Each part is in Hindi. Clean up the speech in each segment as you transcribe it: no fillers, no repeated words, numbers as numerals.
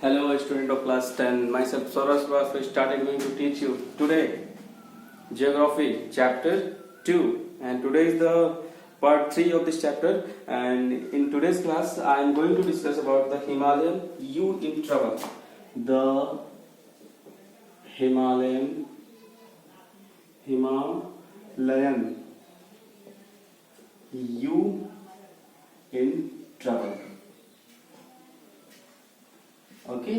Hello, student of class 10. Myself Saurabh Srivastava started going to teach you today Geography chapter 2, and today is the part 3 of this chapter. And in today's class, I am going to discuss about the Himalayan U in travel. The Himalayan U in travel. Okay,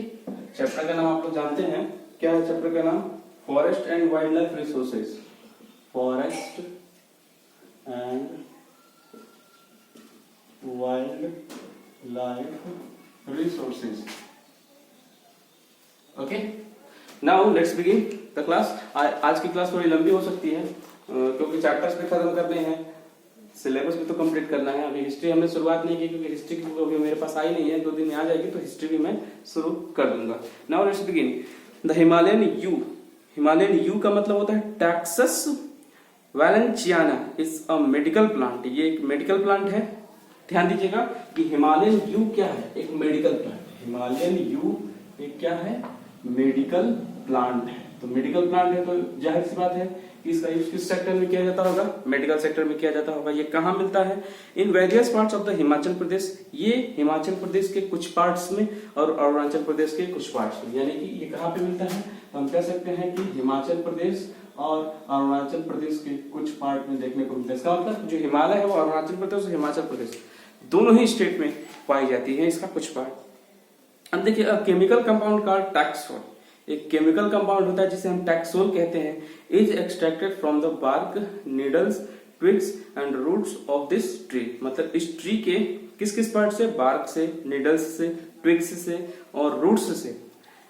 chapter का नाम आप लोग जानते हैं। क्या है चैप्टर का नाम? Forest and wild life resources. Forest and wild life resources. Okay, now let's begin the class. आज की क्लास थोड़ी लंबी हो सकती है क्योंकि चैप्टर्स भी खत्म करने हैं, सिलेबस भी तो कंप्लीट करना है। अभी हिस्ट्री हमने शुरुआत नहीं की क्योंकि हिस्ट्री की बुक अभी मेरे पास आई नहीं है, 2 दिन में आ जाएगी तो हिस्ट्री भी मैं शुरू कर दूंगा। Now let's begin the Himalayan yew. Himalayan yew का मतलब होता है taxus wallichiana is a medical plant. ये एक मेडिकल प्लांट है। ध्यान दीजिएगा कि हिमालयन यू क्या है, एक मेडिकल प्लांट। हिमालयन यू एक क्या है, मेडिकल प्लांट है। तो मेडिकल प्लांट है तो जाहिर सी बात है इसका यूज किस सेक्टर में किया जाता होगा, मेडिकल सेक्टर में किया जाता होगा। ये कहाँ मिलता है? In various parts of the Himachal Pradesh. ये हिमाचल प्रदेश के कुछ पार्ट्स में और अरुणाचल प्रदेश के कुछ पार्ट्स में, यानी कि ये कहाँ पे मिलता है? हम कह सकते हैं कि हिमाचल प्रदेश और अरुणाचल प्रदेश के कुछ पार्ट में देखने को मिलता है। इसका मतलब जो हिमालय है वो अरुणाचल प्रदेश और हिमाचल प्रदेश दोनों ही स्टेट में पाई जाती है, इसका कुछ पार्ट। अब देखिए, केमिकल कंपाउंड का टैक्सोल, एक केमिकल कंपाउंड होता है जिसे हम टैक्सोल कहते हैं, is extracted from the bark, needles, twigs and roots of this tree. मतलब इस ट्री के किस किस पार्ट से? बार्क से, नीडल्स से, ट्विग्स से और रूट्स से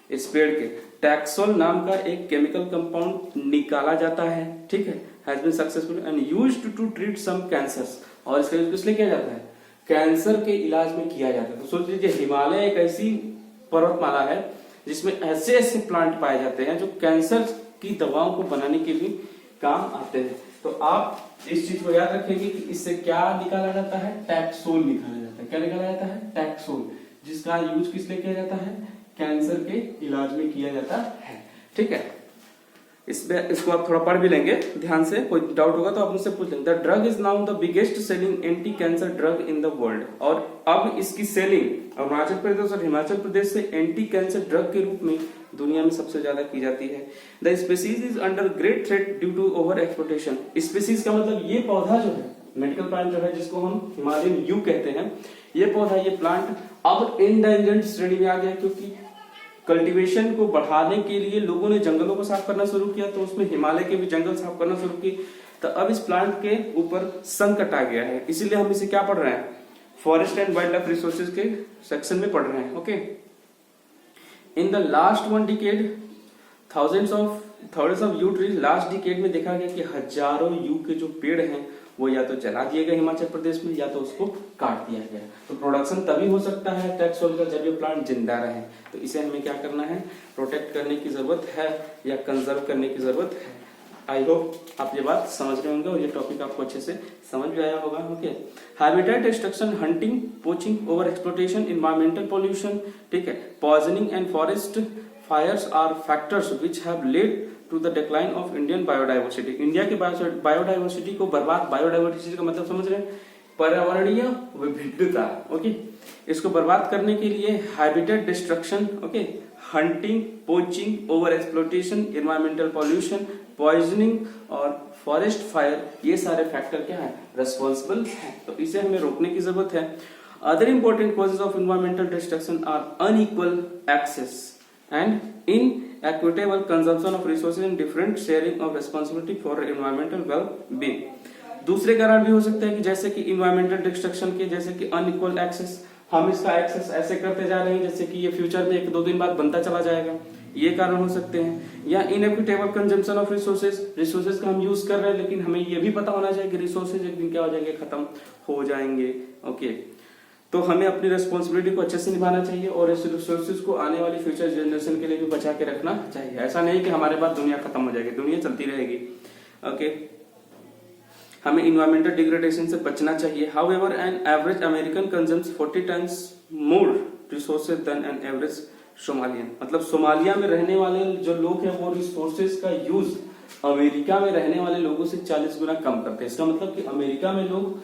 इस पेड़ के टैक्सोल नाम का एक केमिकल कंपाउंड निकाला जाता है। ठीक है, has been successful and used to treat some cancers. और इसका यूज किस लिए किया जाता है? कैंसर के इलाज में किया जाता है। तो सोच लीजिए, हिमालय एक ऐसी पर्वतमाला है जिसमें ऐसे ऐसे प्लांट पाए जाते हैं जो कैंसर की दवाओं को बनाने के भी काम आते हैं। तो आप इस चीज को याद रखेंगे कि इससे क्या निकाला जाता है? टैक्सोल निकाला जाता है। क्या निकाला जाता है? टैक्सोल, जिसका यूज किस लिए किया जाता है? कैंसर के इलाज में किया जाता है। ठीक है, इसको आप थोड़ा पढ़ भी लेंगे ध्यान से, कोई डाउट होगा तो आप मुझसे पूछ लेंगे। The drug is now the biggest selling anti cancer drug in the world. और अब इसकी सेलिंग अरुणाचल प्रदेश और हिमाचल प्रदेश से एंटी कैंसर ड्रग के रूप में दुनिया में सबसे ज्यादा की जाती है। The species is under great threat due to over exploitation. Species का मतलब ये पौधा जो है, मेडिकल प्लांट जो है जिसको हम हिमालयन यू कहते हैं, ये पौधा, ये प्लांट अब एंडेंजर्ड श्रेणी में आ गया क्योंकि कल्टीवेशन को बढ़ाने के लिए लोगों ने जंगलों को साफ करना शुरू किया, तो उसमें हिमालय के भी जंगल साफ करना शुरू किए। तो अब इस प्लांट के ऊपर संकट आ गया है, इसीलिए हम इसे क्या पढ़ रहे हैं? Forest and wild life resources के सेक्शन में पढ़ रहे हैं। Okay, in the last 1 decade thousands of you trees. Last decade में देखा गया कि हजारों यू के जो पेड़ हैं वो या तो जला दिए गए हिमाचल प्रदेश में या तो उसको काट दिया गया। तो प्रोडक्शन तभी हो सकता है टैक्सोल का जब ये प्लांट जिंदा रहे। तो इसे हमें क्या करना है? प्रोटेक्ट करने की जरूरत है या कंजर्व करने की जरूरत है। आई होप आप ये बात समझ रहे होंगे और ये टॉपिक आपको अच्छे से समझ भी आया होगा। Okay, habitat destruction, hunting, poaching, over exploitation, environmental pollution, ठीक है, poisoning and forest fires are factors which have led to the decline of Indian biodiversity. India की बायोडाइवर्सिटी को बर्बाद, बायोडाइवर्सिटी का मतलब समझ रहे हैं? पर्यावरणीय विविधता। ओके, इसको बर्बाद करने के लिए habitat destruction, okay, hunting, poaching, over exploitation, environmental pollution, poisoning और फॉरेस्ट फायर, ये सारे फैक्टर क्या है? रेस्पॉन्सिबल है। तो इसे हमें रोकने की जरूरत है। Other important causes of environmental destruction are unequal access and inequitable consumption of resources and different sharing of responsibility for environmental well-being। दूसरे कारण भी हो सकते हैं कि जैसे कि environmental destruction के, जैसे कि unequal access, हम इसका एक्सेस ऐसे करते जा रहे हैं जैसे कि ये फ्यूचर में 1-2 दिन बाद बनता चला जाएगा, ये कारण हो सकते हैं। या इनएक्विटेबल कंजम्पशन ऑफ रिसोर्सेज का हम यूज कर रहे हैं लेकिन हमें ये भी पता होना चाहिए कि रिसोर्सेज एक दिन क्या हो जाएंगे? खत्म हो जाएंगे। ओके, तो हमें अपनी रेस्पॉन्सिबिलिटी को अच्छे से निभाना चाहिए और इस रिसोर्सेज को आने वाली फ्यूचर जनरेशन के लिए भी बचा के रखना चाहिए। ऐसा नहीं कि हमारे बाद दुनिया खत्म हो जाएगी, दुनिया चलती रहेगी। ओके, हमें इन्वायरमेंटल डिग्रेडेशन से बचना चाहिए। However an average American consumes 40 times more resources than an average Somalian. मतलब सोमालिया में रहने वाले जो लोग हैं वो रिसोर्सेज का यूज अमेरिका में रहने वाले लोगों से 40 गुना कम करते हैं। इसका मतलब कि अमेरिका में लोग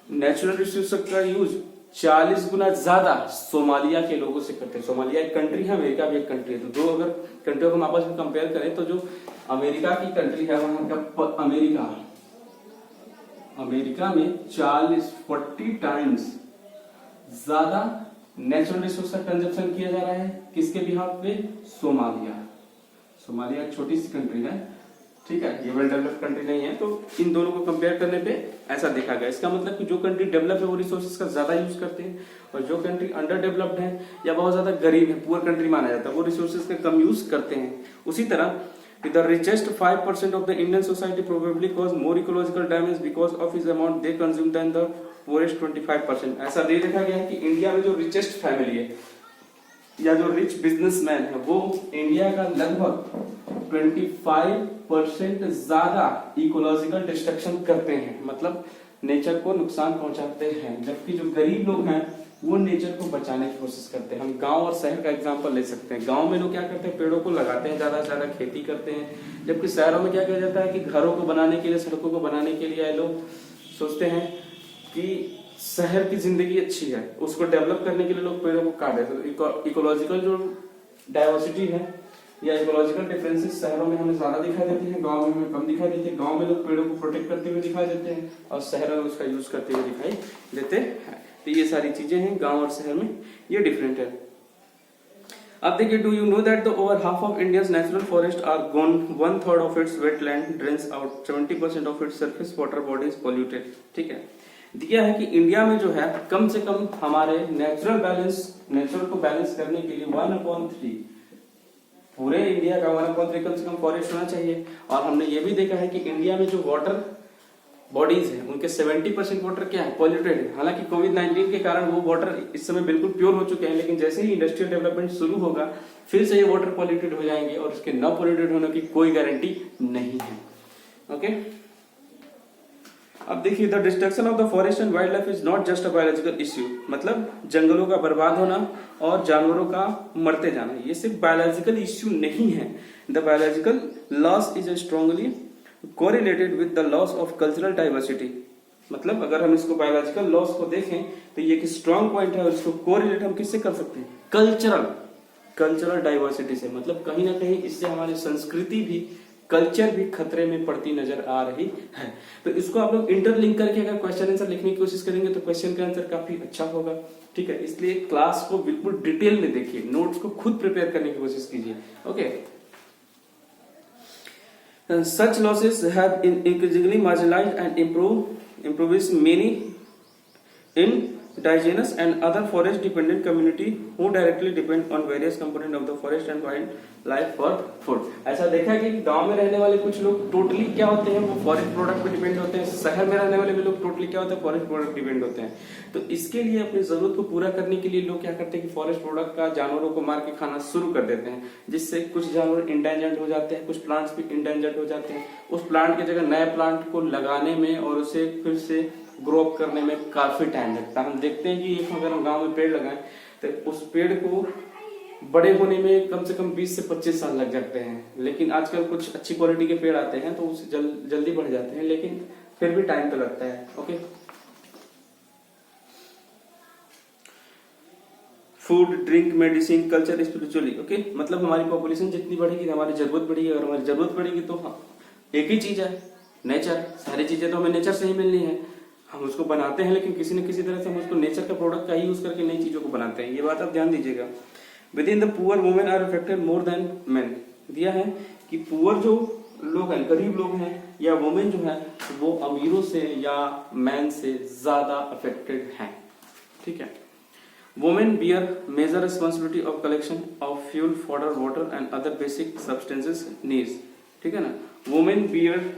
नेचुरल रिसोर्स का यूज 40 गुना ज्यादा सोमालिया के लोगों से करते हैं। सोमालिया एक कंट्री है, अमेरिका भी एक कंट्री है, तो दो अगर कंट्रियों को हम आपस में कंपेयर करें तो जो अमेरिका की कंट्री है वहां का अमेरिका में 40 टाइम्स ज्यादा नेचुरल रिसोर्स का कंजप्शन किया जा रहा है। किसके बिहाफ पे? सोमालिया एक छोटी सी कंट्री है, ठीक है, ये वेल डेवलप्ड कंट्री नहीं है। तो इन दोनों को कंपेयर करने पे ऐसा देखा गया। इसका मतलब कि जो कंट्री डेवलप है वो रिसोर्सेज का ज्यादा यूज करते हैं, और जो कंट्री अंडर डेवलप्ड है या बहुत ज्यादा गरीब है, पुअर कंट्री माना जाता है, वो रिसोर्सेज का कम यूज करते हैं। उसी तरह the richest 5% of the Indian society probably cause more ecological damage because of his amount they consume than the poorest 25%। ऐसा दे देखा गया है कि इंडिया में जो रिचेस्ट फैमिली है या जो रिच बिजनेसमैन है वो इंडिया का लगभग 25% ज्यादा इकोलॉजिकल डिस्ट्रक्शन करते हैं, मतलब नेचर को नुकसान पहुंचाते हैं। जबकि जो गरीब लोग हैं वो नेचर को बचाने की कोशिश करते हैं। हम गांव और शहर का एग्जांपल ले सकते हैं। गांव में लोग क्या करते हैं? पेड़ों को लगाते हैं, ज्यादा से ज्यादा खेती करते हैं। जबकि शहरों में क्या किया जाता है कि घरों को बनाने के लिए, सड़कों को बनाने के लिए लोग सोचते हैं कि शहर की जिंदगी अच्छी है, उसको डेवलप करने के लिए लोग पेड़ों को काट देते हैं। तो इकोलॉजिकल जो डाइवर्सिटी है या इकोलॉजिकल डिफरेंसेस शहरों में हमें ज्यादा दिखाई देती है, गांव में हमें कम दिखाई देती है। गांव में लोग पेड़ों को प्रोटेक्ट करते हुए दिखाई देते हैं और शहरों में उसका यूज करते हुए दिखाई देते हैं। तो ये सारी चीजें हैं, गांव और शहर में ये डिफरेंट है। अब देखिए, do you know that the over half of India's natural forest are gone, 1/3 of its wetland drains out, 70% of its surface water bodies polluted. ठीक है, दिया है कि इंडिया में जो है कम से कम हमारे नेचुरल को बैलेंस करने के लिए 1/3 पूरे इंडिया का 1/3 कम से कम फॉरेस्ट होना चाहिए। और हमने ये भी देखा है कि इंडिया में जो वाटर बॉडीज है उनके 70% वाटर क्या है? पॉल्यूटेड है। हालांकि कोविड-19 के कारण वो वाटर इस समय बिल्कुल प्योर हो चुके हैं, लेकिन जैसे ही इंडस्ट्रियल डेवलपमेंट शुरू होगा फिर से ये वाटर पॉल्यूटेड हो जाएंगे और उसके न पॉल्यूटेड होने की कोई गारंटी नहीं है। ओके, अब देखिए, the destruction of the forest and wild life is not just a biological issue. मतलब जंगलों का बर्बाद होना और जानवरों का मरते जाना ये सिर्फ बायोलॉजिकल इश्यू नहीं है। The biological loss is strongly correlated with the loss of cultural diversity. मतलब अगर हम इसको बायोलॉजिकल लॉस को देखें तो ये एक स्ट्रॉन्ग पॉइंट है और इसको कोरिलेट हम किससे कर सकते हैं? कल्चरल डाइवर्सिटी से। मतलब कहीं ना कहीं इससे हमारी संस्कृति भी, कल्चर भी खतरे में पड़ती नजर आ रही है। तो इसको आप लोग इंटरलिंक करके अगर क्वेश्चन आंसर लिखने की कोशिश करेंगे तो क्वेश्चन का आंसर काफी अच्छा होगा। ठीक है, इसलिए क्लास को बिल्कुल डिटेल में देखिए, नोट्स को खुद प्रिपेयर करने की कोशिश कीजिए। Okay, such losses have increasingly marginalized and impoverished many indigenous and other forest dependent community who directly depend on various components of the forest and wildlife for food। ऐसा देखा है कि गांव में रहने वाले कुछ लोग टोटली क्या होते हैं? वो फॉरेस्ट प्रोडक्ट पे डिपेंड होते हैं। शहर में रहने वाले भी लोग टोटली क्या होते हैं? फॉरेस्ट प्रोडक्ट डिपेंड होते हैं। तो इसके लिए अपनी जरूरत को पूरा करने के लिए लोग क्या करते हैं कि फॉरेस्ट प्रोडक्ट का जानवरों को मार के खाना शुरू कर देते हैं, जिससे कुछ जानवर इंडेंजर्ड हो जाते हैं, कुछ प्लांट्स भी इंडेंजर्ड हो जाते हैं। उस प्लांट की जगह नए प्लांट को लगाने में और उसे फिर से ग्रो अप करने में काफी टाइम लगता है। हम देखते हैं कि एक अगर हम गांव में पेड़ लगाएं तो उस पेड़ को बड़े होने में कम से कम 20 से 25 साल लग जाते हैं। लेकिन आजकल कुछ अच्छी क्वालिटी के पेड़ आते हैं तो उसे जल्दी बढ़ जाते हैं, लेकिन फिर भी टाइम तो लगता है। Okay, food, drink, medicine, culture, spiritually. Okay, मतलब हमारी पॉपुलेशन जितनी बढ़ेगी हमारी जरूरत बढ़ेगी, और हमारी जरूरत बढ़ेगी तो हाँ, एक ही चीज है, नेचर। सारी चीजें तो हमें नेचर से ही मिलनी है। हम उसको बनाते हैं लेकिन किसी न किसी तरह से हम उसको नेचर का प्रोडक्ट का ही यूज करके नई चीजों को बनाते हैं। ये बात आप ध्यान दीजिएगा। Within the poor women are affected more than men. दिया है कि पुअर जो लोग हैं, गरीब लोग हैं या वुमेन जो है वो अमीरों से या मैन से ज्यादा अफेक्टेड हैं। ठीक है, women bear major responsibility of collection of fuel, fodder, water and other basic substances needs. ठीक है ना, वुमेन बियर,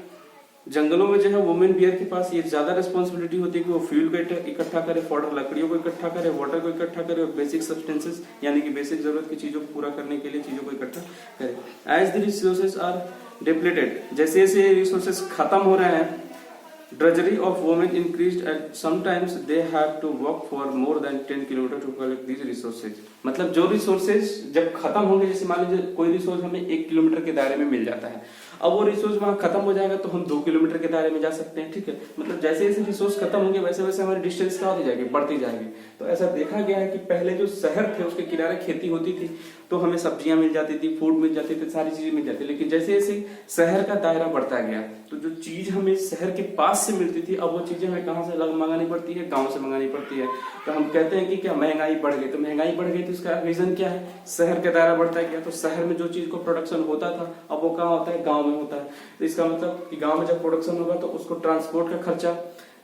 जंगलों में जो है वुमेन बियर के पास ये ज्यादा रिस्पॉन्सिबिलिटी होती है कि वो फ्यूल को इकट्ठा करे, फॉडर लकड़ियों को इकट्ठा करे, वाटर को इकट्ठा करे और बेसिक सब्सटेंसेस यानी कि बेसिक जरूरत की चीजों को पूरा करने के लिए चीजों को इकट्ठा करे। As the resources are depleted, जैसे जैसे रिसोर्सेज खत्म हो रहे हैं drudgery of women increased and sometimes they have to walk for more than 10 kilometre to collect these resources। मतलब जो रिसोर्सेज जब खत्म होंगे, जैसे मान लीजिए कोई रिसोर्स हमें 1 किलोमीटर के दायरे में मिल जाता है, अब वो रिसोर्स वहां खत्म हो जाएगा तो हम 2 किलोमीटर के दायरे में जा सकते हैं, ठीक है। मतलब जैसे जैसे रिसोर्स खत्म होंगे वैसे वैसे हमारी डिस्टेंस क्या होती जाएगी, बढ़ती जाएगी। तो ऐसा देखा गया है कि पहले जो शहर थे उसके किनारे खेती होती थी तो हमें सब्जियां मिल जाती थी, फूड मिल जाती थी, सारी चीजें मिल जाती, लेकिन जैसे जैसे शहर का दायरा बढ़ता गया तो जो चीज हमें शहर के पास से मिलती थी अब वो चीजें हमें कहाँ से मंगानी पड़ती है, गाँव से मंगानी पड़ती है। तो हम कहते हैं कि क्या महंगाई बढ़ गई, तो महंगाई बढ़ गई तो इसका रीजन क्या है, शहर का दायरा बढ़ता गया। तो शहर में जो चीज को प्रोडक्शन होता था अब वो कहाँ होता है, गाँव में होता है। तो इसका मतलब कि गाँव में जब प्रोडक्शन होगा तो उसको ट्रांसपोर्ट का खर्चा,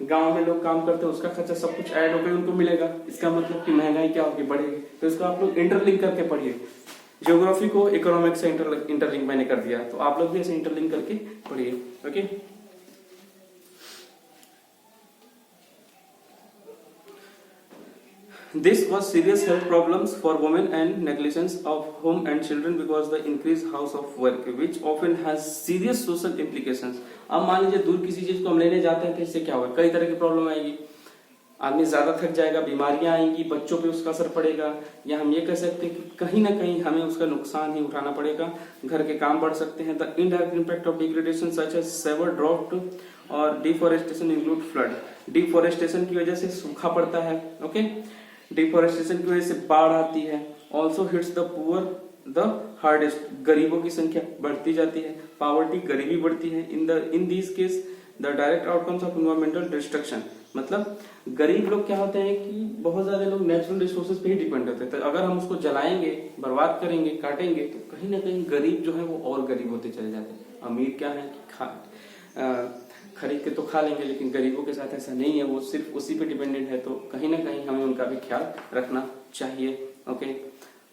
गांव में लोग काम करते हैं उसका खर्चा सब कुछ ऐड होकर उनको मिलेगा। इसका मतलब कि महंगाई क्या होगी, बढ़ेगी। तो इसको आप लोग इंटरलिंक करके पढ़िए। ज्योग्राफी को इकोनॉमिक्स से इंटरलिंक मैंने कर दिया, तो आप लोग भी ऐसे इंटरलिंक करके पढ़िए। Okay, This was serious health problems for women and negligence of home and children because the increased house of work which often has serious social implications। अब मान लीजिए दूर किसी चीज को हम लेने जाते हैं तो इससे क्या होगा, कई तरह की प्रॉब्लम आएगी, आदमी ज्यादा थक जाएगा, बीमारियां आएंगी, बच्चों पे उसका असर पड़ेगा, या हम ये कह सकते हैं कि कहीं ना कहीं हमें उसका नुकसान ही उठाना पड़ेगा, घर के काम बढ़ सकते हैं। The indirect impact of degradation such as severe drought और डिफॉरेस्टेशन इंक्लूड फ्लड। डिफॉरेस्टेशन की वजह से सूखा पड़ता है, ओके, डिफॉरेस्टेशन की वजह से बाढ़ आती है। Also hits the poor the hardest, गरीबों की संख्या बढ़ती जाती है, पावर्टी, गरीबी बढ़ती है। In these case the direct outcomes of environmental destruction, मतलब गरीब लोग क्या होते हैं कि बहुत ज्यादा लोग नेचुरल रिसोर्सेज पे ही डिपेंड होते हैं। तो अगर हम उसको जलाएंगे, बर्बाद करेंगे, काटेंगे तो कहीं ना कहीं गरीब जो है वो और गरीब होते चले जाते हैं। अमीर क्या है कि खरीद के तो खा लेंगे, लेकिन गरीबों के साथ ऐसा नहीं है, वो सिर्फ उसी पे डिपेंडेंट है। तो कहीं ना कहीं हमें उनका भी ख्याल रखना चाहिए। ओके,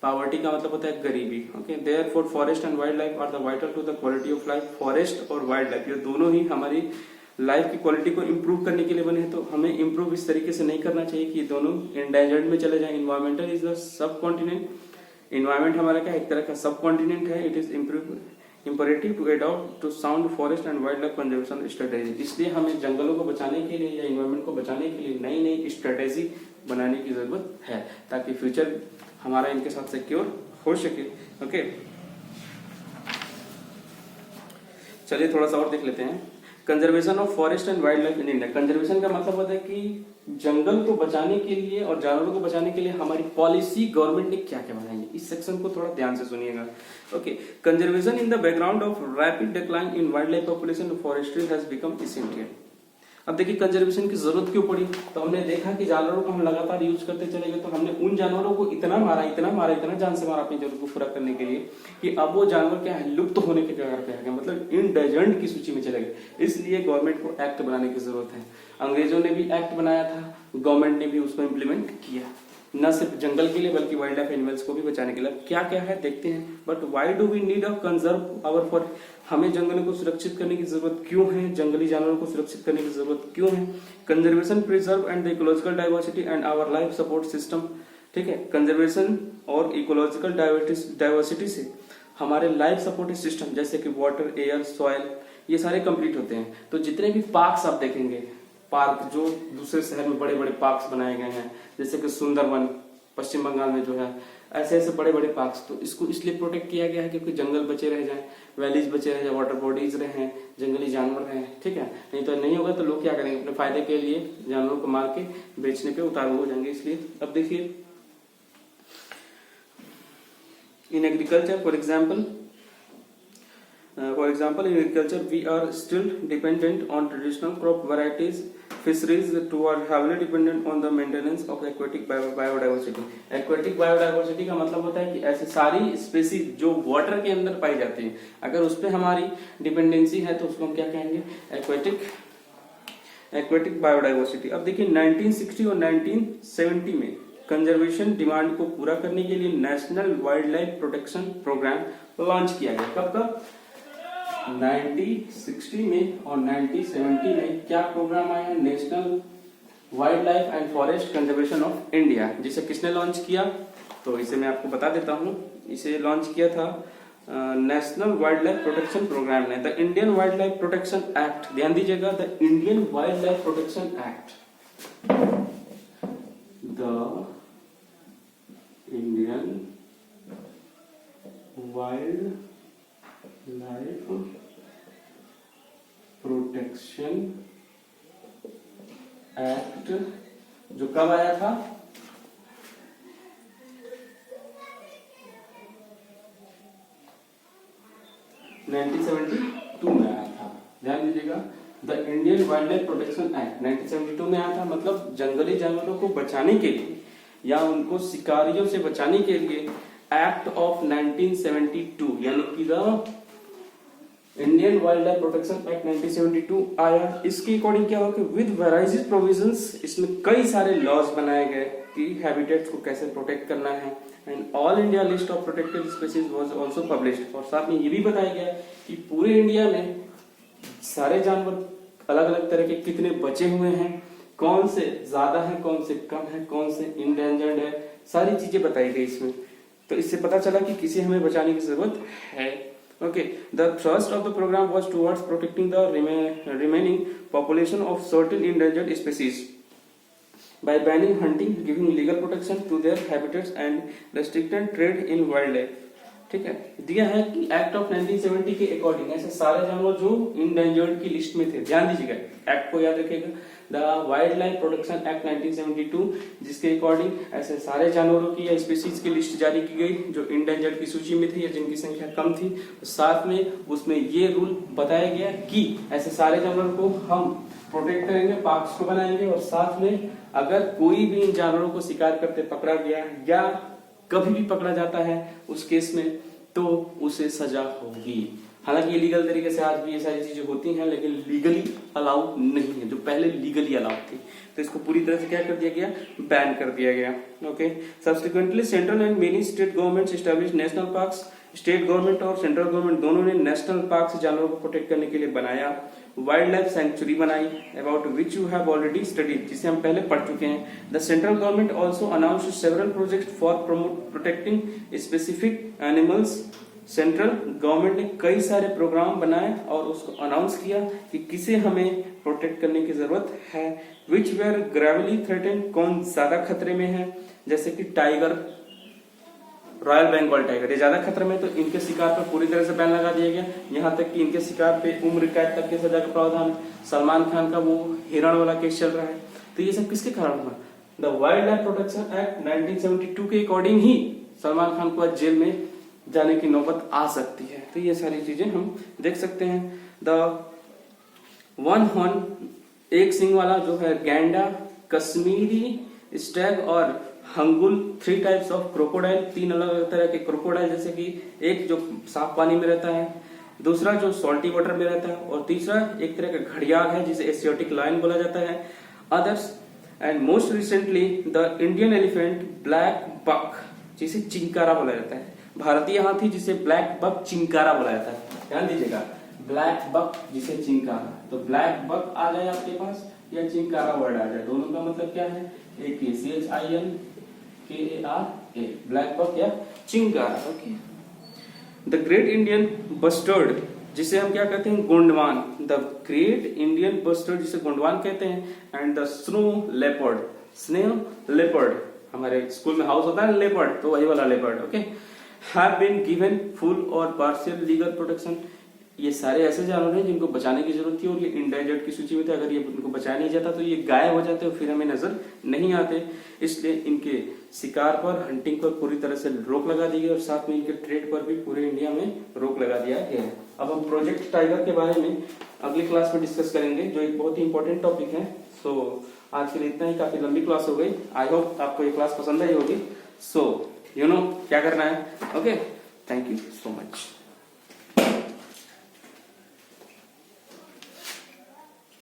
पावर्टी का मतलब होता है गरीबी। Okay, therefore forest and wild life are the vital to the quality of life. Forest और वाइल्ड लाइफ ये दोनों ही हमारी लाइफ की क्वालिटी को इम्प्रूव करने के लिए बने हैं। तो हमें इम्प्रूव इस तरीके से नहीं करना चाहिए कि दोनों एंडेंजर्ड में चले जाए। Environmental is the sub continent, environment हमारा क्या एक तरह का सब कॉन्टिनेंट है। It is imperative to adopt to sound forest and wildlife conservation strategy। इसलिए हमें जंगलों को बचाने के लिए या इन्वायरमेंट को बचाने के लिए नई नई स्ट्रेटेजी बनाने की जरूरत है ताकि फ्यूचर हमारा इनके साथ सिक्योर हो सके। ओके, चलिए थोड़ा सा और देख लेते हैं। Conservation of forest and wild life in India. Conservation का मतलब होता है कि जंगल को बचाने के लिए और जानवरों को बचाने के लिए हमारी पॉलिसी गवर्नमेंट ने क्या क्या बनाई है। इस सेक्शन को थोड़ा ध्यान से सुनिएगा। Okay, conservation in the background of rapid decline in wild life population forestry has become essential. अब देखिए कंजर्वेशन की जरूरत क्यों पड़ी, तो हमने देखा कि जानवरों को हम लगातार यूज करते चले गए, तो हमने उन जानवरों को इतना मारा इतना जान से मारा अपनी जरूरत को पूरा करने के लिए कि अब वो जानवर क्या है, लुप्त होने के कगार पे आ गए, मतलब इंडेंजर्ड की सूची में चले गए। इसलिए गवर्नमेंट को एक्ट बनाने की जरूरत है। अंग्रेजों ने भी एक्ट बनाया था, गवर्नमेंट ने भी उसको इम्प्लीमेंट किया, न सिर्फ जंगल के लिए बल्कि वाइल्ड लाइफ एनिमल्स को भी बचाने के लिए। क्या क्या है देखते हैं। But why do we need a conserve our for, हमें जंगलों को सुरक्षित करने की जरूरत क्यों है, जंगली जानवरों को सुरक्षित करने की जरूरत क्यों है। Conservation preserve and the ecological diversity and our life support system. ठीक है, कंजर्वेशन और इकोलॉजिकल डाइवर्सिटी से हमारे लाइफ सपोर्ट सिस्टम जैसे कि वाटर, एयर, सॉइल ये सारे कंप्लीट होते हैं। तो जितने भी पार्क्स आप देखेंगे, पार्क जो दूसरे शहर में बड़े बड़े पार्क्स बनाए गए हैं जैसे कि सुंदरवन पश्चिम बंगाल में जो है, ऐसे ऐसे बड़े बड़े पार्क्स, तो इसको इसलिए प्रोटेक्ट किया गया है क्योंकि जंगल बचे रह जाए, वैलीज बचे रह जाए, वाटर बॉडीज रहे, जंगली जानवर रहे। ठीक है, नहीं तो नहीं होगा तो लोग क्या करेंगे, अपने फायदे के लिए जानवरों को मार के बेचने पे उतारू हो जाएंगे। इसलिए अब देखिए in agriculture for example in agriculture we are still dependent on traditional crop varieties, fisheries too are heavily dependent on the maintenance of aquatic biodiversity। aquatic biodiversity का मतलब होता है कि ऐसे सारी स्पेसीज जो वाटर के अंदर पाई जाती है, अगर उस पर हमारी डिपेंडेंसी है तो उसको हम क्या कहेंगे, एक्वेटिक बायोडाइवर्सिटी। अब देखिए 1960 और 1970 में कंजर्वेशन डिमांड को पूरा करने के लिए national wild life protection programme launch किया गया। कब कब 1960 में और 1970 में क्या प्रोग्राम आया है, national wild life and forest conservation of India, जिसे किसने लॉन्च किया, तो इसे मैं आपको बता देता हूँ। इसे लॉन्च किया था national wild life protection programme ने the Indian wild life protection act, ध्यान दीजिएगा, the Indian wild life protection act, the Indian wild life protection act जो कब आया था, 1972 में आया था। ध्यान दीजिएगा, the Indian wild life protection act 1972 में आया था। मतलब जंगली जानवरों को बचाने के लिए या उनको शिकारियों से बचाने के लिए एक्ट ऑफ 1972 यानी कि the Indian wild life protection act 1972 आया। इसके अकॉर्डिंग क्या होगा कि विद वेराइटीज प्रोविजंस, इसमें कई सारे लॉज बनाए गए कि हैबिटेट्स को कैसे प्रोटेक्ट करना है, and all India list of protected species was also published. और साथ में ये भी बताया गया कि पूरे इंडिया में सारे जानवर अलग अलग तरह के कितने बचे हुए हैं, कौन से ज्यादा है, कौन से कम है, कौन से इंडेंजर्ड है, सारी चीजें बताई गई इसमें। तो इससे पता चला कि किसे हमें बचाने की जरूरत है। Okay, the thrust of the program was towards protecting the remaining population of certain endangered species by banning hunting, giving legal protection to their habitats and restricting trade in wildlife. ठीक है, दिया है कि एक्ट ऑफ 1970 के अकॉर्डिंग ऐसे सारे जानवर जो इंडेंजर्ड की लिस्ट में थे, ध्यान दीजिएगा, एक्ट को याद रखिएगा, the wild life protection act 1972, जिसके अकॉर्डिंग ऐसे सारे जानवरों की या स्पीसीज की लिस्ट जारी की गई जो इंडेंजर्ड की सूची में थी या जिनकी संख्या कम थी। साथ में उसमें ये रूल बताया गया कि ऐसे सारे जानवरों को हम प्रोटेक्ट करेंगे, पार्क्स को बनाएंगे, और साथ में अगर कोई भी इन जानवरों को शिकार करते पकड़ा गया या कभी भी पकड़ा जाता है उस केस में तो उसे सजा होगी। हालांकि ये लीगल तरीके से आज भी ये सारी चीजें होती हैं, लेकिन लीगली अलाउ नहीं है, जो पहले लीगली अलाउ थी। तो इसको पूरी तरह से क्या कर दिया गया, बैन कर दिया गया। Okay, subsequently central and many state governments establish national parks. State government और सेंट्रल गवर्नमेंट दोनों ने नेशनल पार्क से जानवरों को प्रोटेक्ट करने के लिए बनाया। वाइल्ड लाइफ सेंचुरी बनाई, about which you have already studied, जिसे हम पहले पढ़ चुके हैं। The central government also announced several project for protecting specific animals. Central government ने कई सारे प्रोग्राम बनाए और उसको अनाउंस किया कि किसे हमें प्रोटेक्ट करने की जरूरत है। विच वेयर ग्रेवली थ्रेटेंड, कौन ज्यादा खतरे में है, जैसे कि टाइगर, रॉयल बंगाल टाइगर, ये ज्यादा खतरे में, तो इनके शिकार पर पूरी तरह से बैन लगा दिया गया। यहाँ तक कि इनके शिकार पे उम्र कैद तक की सजा का प्रावधान। सलमान खान का वो हिरण वाला केस चल रहा है। तो ये सब किसके कारण हुआ, the wild life protection act 1972 के अकॉर्डिंग ही सलमान खान को आज जेल में जाने की नौबत आ सकती है। तो ये सारी चीजें हम देख सकते हैं। द वन हॉर्न, एक सिंग वाला जो है गैंडा, कश्मीरी स्टैग और हंगुल, 3 टाइप्स ऑफ क्रोकोडाइल, 3 अलग अलग तरह के क्रोकोडाइल, जैसे कि एक जो साफ पानी में रहता है, दूसरा जो सॉल्टी वाटर में रहता है, और तीसरा एक तरह का घड़ियाल है जिसे एशियाटिक लायन बोला जाता है। Others and most recently the Indian elephant, black buck जिसे चिंकारा बोला जाता है, भारतीय हाथी जिसे ब्लैक बक चिंकारा बोला जाता है। ध्यान दीजिएगा, ब्लैक बक जिसे चिंकारा, तो ब्लैक बक आ जाए आपके पास या चिंकारा वर्ड आ जाए, दोनों का मतलब क्या है, एक CHINKARA, ब्लैक बक या chinkara. Okay, the great Indian bustard जिसे हम क्या कहते हैं, गोंडवान, द ग्रेट इंडियन बस्टर्ड जिसे गोंडवान कहते हैं, and the snow leopard, snow leopard, हमारे स्कूल में हाउस होता है लेपर्ड, तो वही वाला leopard. Okay, have been given full और पार्शियल लीगल प्रोटेक्शन। ये सारे ऐसे जानवर हैं जिनको बचाने की जरूरत थी और ये इंडेंजर्ड की सूची में थे। अगर ये इनको बचाया नहीं जाता तो ये गायब हो जाते और फिर हमें नजर नहीं आते। इसलिए इनके शिकार पर, हंटिंग पर पूरी तरह से रोक लगा दी गई और साथ में इनके ट्रेड पर भी पूरे इंडिया में रोक लगा दिया गया है। अब हम प्रोजेक्ट टाइगर के बारे में अगली क्लास में डिस्कस करेंगे, जो एक बहुत ही इंपॉर्टेंट टॉपिक है। सो आज के लिए इतना ही, काफी लंबी क्लास हो गई। आई होप आपको ये क्लास पसंद आई होगी। सो यू नो क्या करना है। Okay, thank you so much.